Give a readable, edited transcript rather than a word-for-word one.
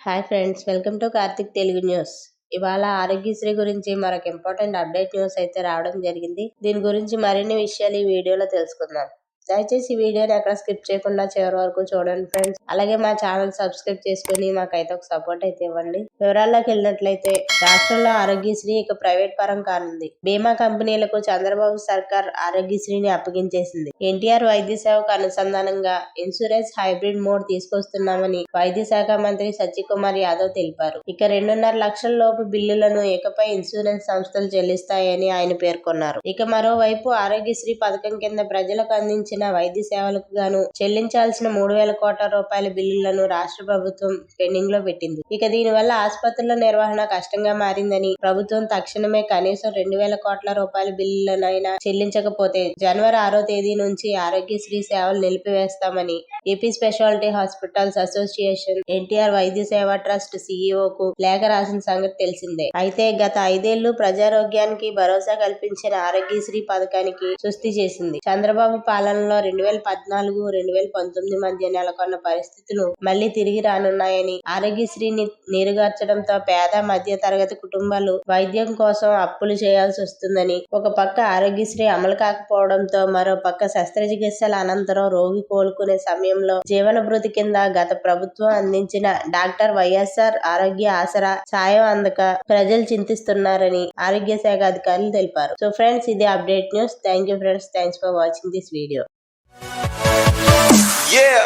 Hi friends, welcome to Karthik Telugu news. ఇవాళ ఆరోగ్యశ్రీ గురించి మరొక ఇంపార్టెంట్ అప్డేట్ న్యూస్ అయితే రావడం జరిగింది. దీని గురించి మరిన్ని విషయాలు ఈ వీడియోలో తెలుసుకుందాం. దయచేసి ఈ వీడియోని ఎక్కడ స్కిప్ చేయకుండా చివరి వరకు చూడండి ఫ్రెండ్స్. అలాగే మా ఛానల్ సబ్స్క్రైబ్ చేసుకుని మాకైతే ఒక సపోర్ట్ అయితే ఇవ్వండి. వివరాల్లోకి వెళ్ళినట్లయితే రాష్ట్రంలో ఆరోగ్యశ్రీ ఇక ప్రైవేట్ పరం కానుంది. బీమా కంపెనీలకు చంద్రబాబు సర్కార్ ఆరోగ్యశ్రీని అప్పగించేసింది. ఎన్టీఆర్ వైద్య సేవకు అనుసంధానంగా ఇన్సూరెన్స్ హైబ్రిడ్ మోడ్ తీసుకొస్తున్నామని వైద్య శాఖ మంత్రి సత్యకుమార్ యాదవ్ తెలిపారు. ఇక 2.5 లక్షల లోపు బిల్లులను ఇకపై ఇన్సూరెన్స్ సంస్థలు చెల్లిస్తాయని ఆయన పేర్కొన్నారు. ఇక మరోవైపు ఆరోగ్యశ్రీ పథకం కింద ప్రజలకు అందించిన వైద్య సేవలకు గాను చెల్లించాల్సిన 3,000 కోట్ల రూపాయల బిల్లులను రాష్ట్ర ప్రభుత్వం పెండింగ్ లో పెట్టింది. ఇక దీనివల్ల ఆసుపత్రుల నిర్వహణ కష్టంగా మారిందని, ప్రభుత్వం తక్షణమే కనీసం 2,000 కోట్ల రూపాయల బిల్లులనైనా చెల్లించకపోతే జనవరి 6వ తేదీ నుంచి ఆరోగ్యశ్రీ సేవలు నిలిపివేస్తామని AP speciality hospitals association NTR Vaidya Seva trust సీఈఓకు లేఖ రాసిన సంగతి తెలిసిందే. అయితే గత 5 ఏళ్లు ప్రజారోగ్యానికి భరోసా కల్పించిన ఆరోగ్యశ్రీ పథకానికి సుస్థి చేసింది. చంద్రబాబు పాలనలో 2014-2019 మధ్య నెలకొన్న పరిస్థితులు మళ్లీ తిరిగి రానున్నాయని, ఆరోగ్యశ్రీని నీరుగార్చడంతో పేద మధ్య తరగతి కుటుంబాలు వైద్యం కోసం అప్పులు చేయాల్సి వస్తుందని, ఒక పక్క ఆరోగ్యశ్రీ అమలు కాకపోవడంతో మరో పక్క శస్త్రచికిత్సల అనంతరం రోగి కోలుకునే సమయంలో జీవనభృతి కింద గత ప్రభుత్వం అందించిన డాక్టర్ వైఎస్ఆర్ ఆరోగ్య ఆసరా సాయం అందక ప్రజలు చింతిస్తున్నారని ఆరోగ్య శాఖ అధికారులు తెలిపారు. సో ఫ్రెండ్స్, ఇది update news. Thank you friends. Thanks for watching this video. Yeah.